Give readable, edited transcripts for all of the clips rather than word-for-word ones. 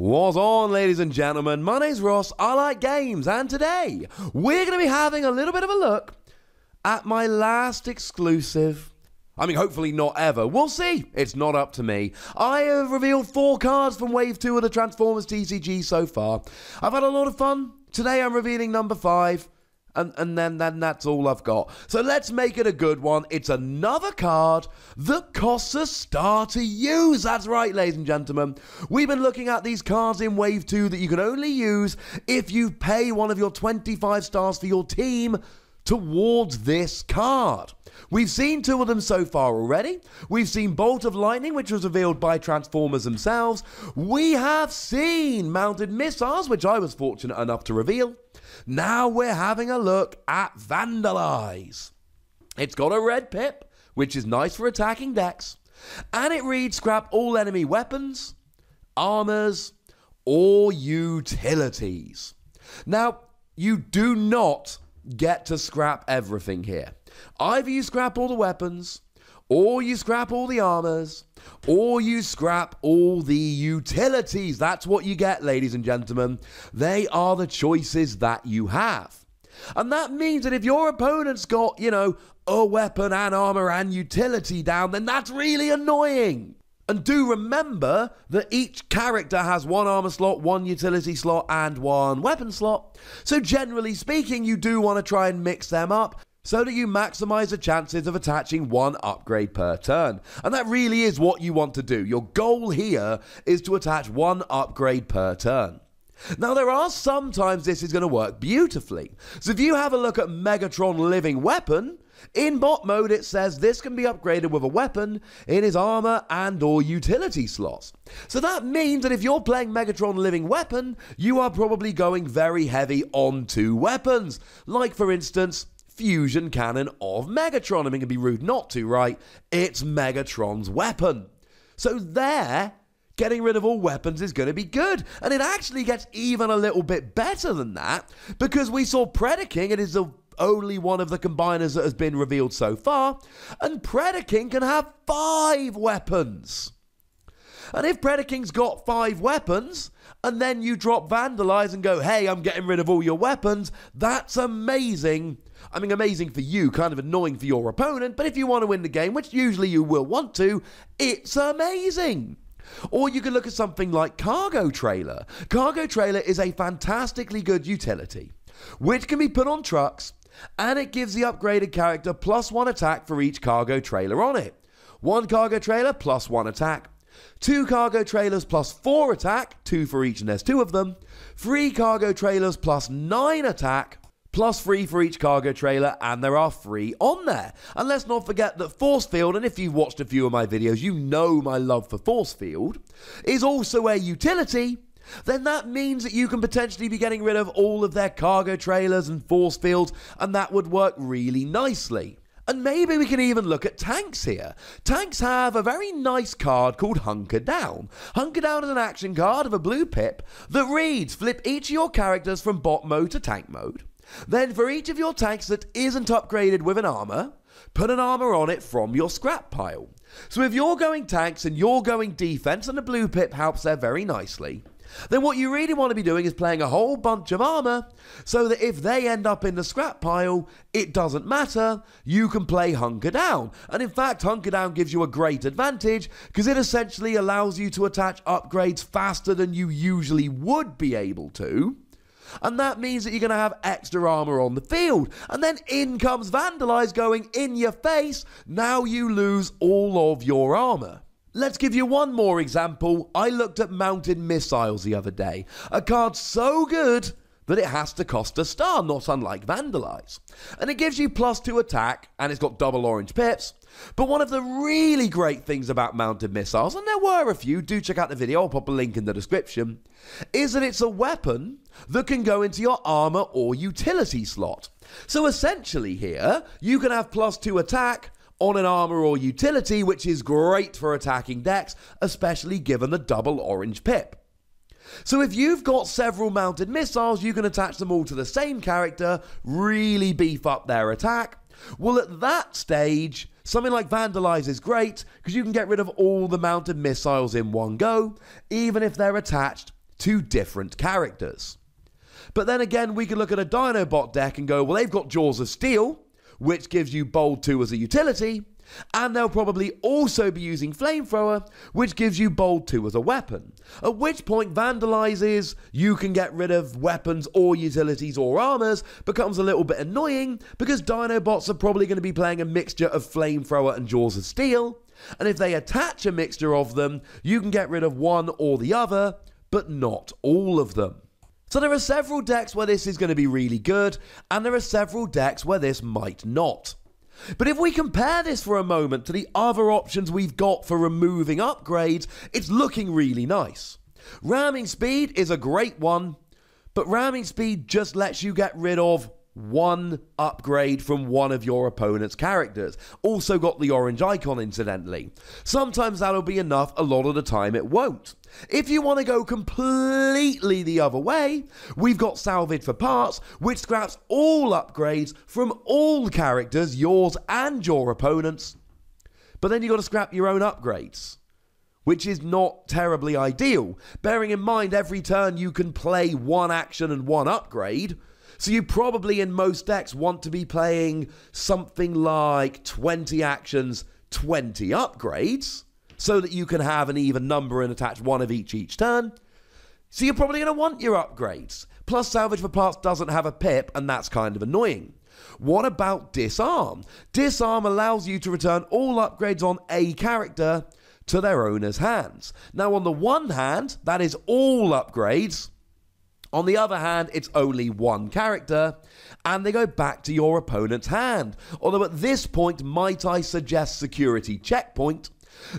What's on, ladies and gentlemen? My name's Ross, I like games, and today we're going to be having a little bit of a look at my last exclusive. I mean, hopefully not ever. We'll see. It's not up to me. I have revealed 4 cards from Wave 2 of the Transformers TCG so far. I've had a lot of fun. Today I'm revealing number 5. And then that's all I've got. So let's make it a good one. It's another card that costs a star to use. That's right, ladies and gentlemen. We've been looking at these cards in Wave 2 that you can only use if you pay one of your 25 stars for your team towards this card. We've seen 2 of them so far already. We've seen Bolt of Lightning, which was revealed by Transformers themselves. We have seen Mounted Missiles, which I was fortunate enough to reveal. Now we're having a look at Vandalize. It's got a red pip, which is nice for attacking decks, and it reads scrap all enemy weapons, armors, or utilities. Now, you do not get to scrap everything here. Either you scrap all the weapons, or you scrap all the armors, or you scrap all the utilities. That's what you get, ladies and gentlemen. They are the choices that you have. And that means that if your opponent's got, a weapon and armor and utility down, then that's really annoying. And do remember that each character has 1 armor slot, 1 utility slot, and 1 weapon slot. So generally speaking, you do want to try and mix them up so that you maximize the chances of attaching 1 upgrade per turn. And that really is what you want to do. Your goal here is to attach 1 upgrade per turn. Now, there are some times this is going to work beautifully. So if you have a look at Megatron Living Weapon, in bot mode it says this can be upgraded with a weapon in his armor and or utility slots. So that means that if you're playing Megatron Living Weapon, you are probably going very heavy on 2 weapons. Like, for instance, Fusion Cannon of Megatron. I mean, it'd be rude not to, right? It's Megatron's weapon. So there, getting rid of all weapons is going to be good. And it actually gets even a little bit better than that, because we saw Predaking. It is the only one of the combiners that has been revealed so far, and Predaking can have 5 weapons. And if Predaking's got 5 weapons, and then you drop Vandalize and go, hey, I'm getting rid of all your weapons, that's amazing. I mean, amazing for you, kind of annoying for your opponent, but if you want to win the game, which usually you will want to, it's amazing. Or you could look at something like Cargo Trailer. Cargo Trailer is a fantastically good utility, which can be put on trucks, and it gives the upgraded character +1 attack for each cargo trailer on it. 1 cargo trailer +1 attack. 2 cargo trailers +4 attack, 2 for each, and there's 2 of them. 3 cargo trailers +9 attack, +3 for each cargo trailer, and there are 3 on there. And let's not forget that Force Field, and if you've watched a few of my videos, you know my love for Force Field, is also a utility. Then that means that you can potentially be getting rid of all of their cargo trailers and force fields, and that would work really nicely. And maybe we can even look at tanks here. Tanks have a very nice card called Hunker Down. Hunker Down is an action card of a blue pip that reads, flip each of your characters from bot mode to tank mode. Then for each of your tanks that isn't upgraded with an armor, put an armor on it from your scrap pile. So if you're going tanks and you're going defense, and the blue pip helps there very nicely, then what you really want to be doing is playing a whole bunch of armor, so that if they end up in the scrap pile, it doesn't matter, you can play Hunker Down. And in fact, Hunker Down gives you a great advantage, because it essentially allows you to attach upgrades faster than you usually would be able to. And that means that you're going to have extra armor on the field. And then in comes Vandalize going in your face. Now you lose all of your armor. Let's give you one more example. I looked at Mounted Missiles the other day. A card so good that it has to cost a star, not unlike Vandalize. And it gives you +2 attack, and it's got double orange pips. But one of the really great things about Mounted Missiles, and there were a few, do check out the video, I'll pop a link in the description, is that it's a weapon that can go into your armor or utility slot. So essentially here, you can have +2 attack on an armor or utility, which is great for attacking decks, especially given the double orange pip. So if you've got several Mounted Missiles, you can attach them all to the same character, really beef up their attack. Well, at that stage, something like Vandalize is great, because you can get rid of all the Mounted Missiles in one go, even if they're attached to different characters. But then again, we could look at a Dinobot deck and go, well, they've got Jaws of Steel, which gives you Bold 2 as a utility, and they'll probably also be using Flamethrower, which gives you Bold 2 as a weapon. At which point, Vandalize is, you can get rid of weapons or utilities or armors, becomes a little bit annoying, because Dinobots are probably going to be playing a mixture of Flamethrower and Jaws of Steel, and if they attach a mixture of them, you can get rid of one or the other, but not all of them. So there are several decks where this is going to be really good, and there are several decks where this might not. But if we compare this for a moment to the other options we've got for removing upgrades, it's looking really nice. Ramming Speed is a great one, but Ramming Speed just lets you get rid of one upgrade from one of your opponent's characters. Also got the orange icon, incidentally. Sometimes that'll be enough, a lot of the time it won't. If you want to go completely the other way, we've got Salvage for Parts, which scraps all upgrades from all characters, yours and your opponent's. But then you've got to scrap your own upgrades, which is not terribly ideal. Bearing in mind, every turn you can play one action and one upgrade, so you probably in most decks want to be playing something like 20 actions, 20 upgrades, so that you can have an even number and attach one of each turn. So you're probably going to want your upgrades. Plus, Salvage for Parts doesn't have a pip, and that's kind of annoying. What about Disarm? Disarm allows you to return all upgrades on a character to their owner's hands. Now, on the one hand, that is all upgrades. On the other hand, it's only one character, and they go back to your opponent's hand. Although at this point, might I suggest Security Checkpoint?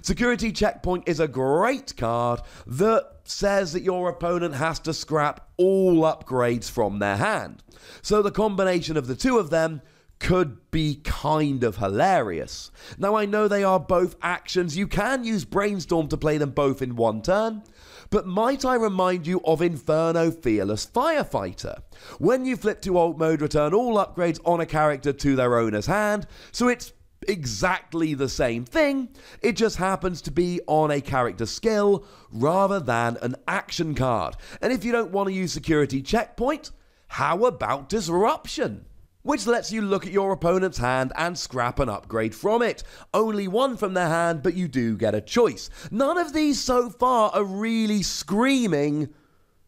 Security Checkpoint is a great card that says that your opponent has to scrap all upgrades from their hand. So the combination of the two of them could be kind of hilarious. Now, I know they are both actions. You can use Brainstorm to play them both in one turn. But might I remind you of Inferno Fearless Firefighter? When you flip to alt mode, return all upgrades on a character to their owner's hand. So it's exactly the same thing. It just happens to be on a character skill rather than an action card. And if you don't want to use Security Checkpoint, how about Disruption? Which lets you look at your opponent's hand and scrap an upgrade from it. Only one from their hand, but you do get a choice. None of these so far are really screaming,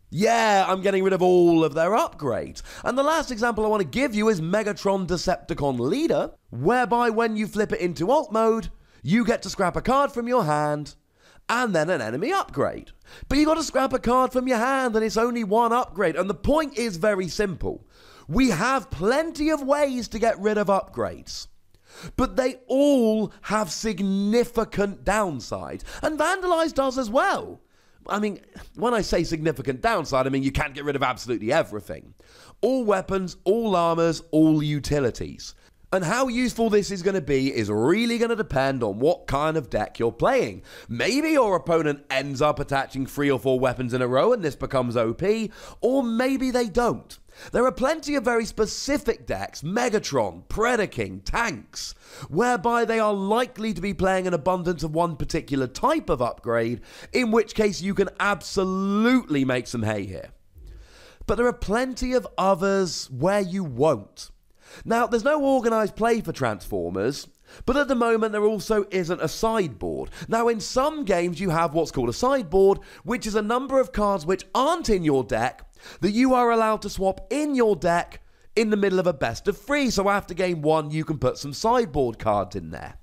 yeah, I'm getting rid of all of their upgrades. And the last example I want to give you is Megatron Decepticon Leader, whereby when you flip it into alt mode, you get to scrap a card from your hand and then an enemy upgrade. But you got to scrap a card from your hand and it's only one upgrade. And the point is very simple. We have plenty of ways to get rid of upgrades, but they all have significant downsides, and Vandalize does as well. I mean, when I say significant downside, I mean you can't get rid of absolutely everything. All weapons, all armors, all utilities. And how useful this is going to be is really going to depend on what kind of deck you're playing. Maybe your opponent ends up attaching 3 or 4 weapons in a row and this becomes OP, or maybe they don't. There are plenty of very specific decks, Megatron, Predaking, tanks, whereby they are likely to be playing an abundance of one particular type of upgrade, in which case you can absolutely make some hay here. But there are plenty of others where you won't. Now, there's no organised play for Transformers, but at the moment there also isn't a sideboard. Now, in some games you have what's called a sideboard, which is a number of cards which aren't in your deck that you are allowed to swap in your deck in the middle of a best of 3. So after game 1, you can put some sideboard cards in there.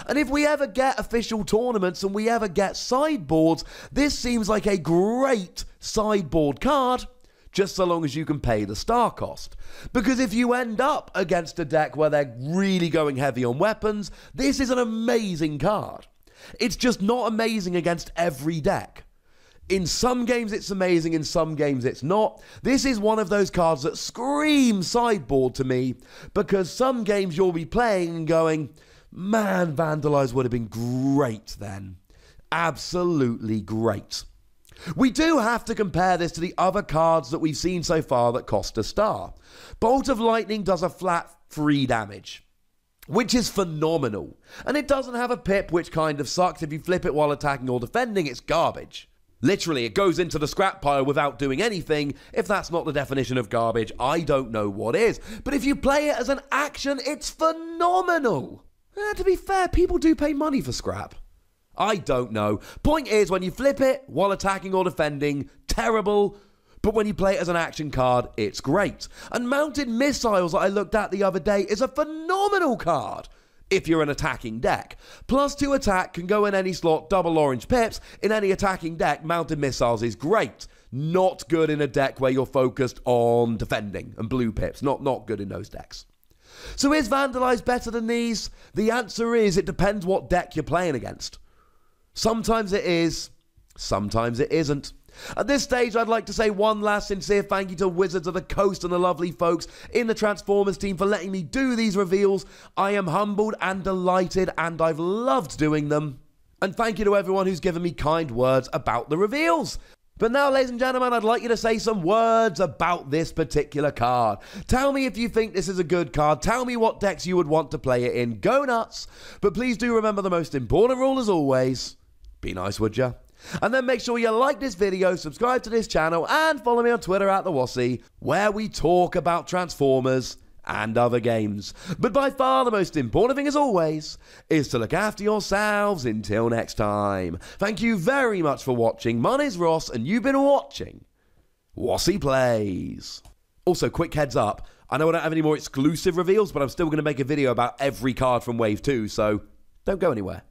And if we ever get official tournaments and we ever get sideboards, this seems like a great sideboard card, just so long as you can pay the star cost. Because if you end up against a deck where they're really going heavy on weapons, this is an amazing card. It's just not amazing against every deck. In some games it's amazing, in some games it's not. This is one of those cards that screams sideboard to me, because some games you'll be playing and going, man, Vandalize would have been great then. Absolutely great. We do have to compare this to the other cards that we've seen so far that cost a star. Bolt of Lightning does a flat 3 damage, which is phenomenal. And it doesn't have a pip, which kind of sucks. If you flip it while attacking or defending, it's garbage. Literally, it goes into the scrap pile without doing anything. If that's not the definition of garbage, I don't know what is. But if you play it as an action, it's phenomenal. To be fair, people do pay money for scrap. I don't know. Point is, when you flip it while attacking or defending, terrible. But when you play it as an action card, it's great. And Mounted Missiles that I looked at the other day is a phenomenal card if you're an attacking deck. +2 attack can go in any slot, double orange pips. In any attacking deck, Mounted Missiles is great. Not good in a deck where you're focused on defending and blue pips. Not good in those decks. So is Vandalize better than these? The answer is it depends what deck you're playing against. Sometimes it is, sometimes it isn't. At this stage, I'd like to say one last sincere thank you to Wizards of the Coast and the lovely folks in the Transformers team for letting me do these reveals. I am humbled and delighted, and I've loved doing them. And thank you to everyone who's given me kind words about the reveals. But now, ladies and gentlemen, I'd like you to say some words about this particular card. Tell me if you think this is a good card. Tell me what decks you would want to play it in. Go nuts. But please do remember the most important rule as always. Be nice, would ya? And then make sure you like this video, subscribe to this channel, and follow me on Twitter at the Wossy, where we talk about Transformers and other games. But by far the most important thing as always is to look after yourselves until next time. Thank you very much for watching. My name's Ross, and you've been watching Wossy Plays. Also, quick heads up, I know I don't have any more exclusive reveals, but I'm still going to make a video about every card from Wave 2, so don't go anywhere.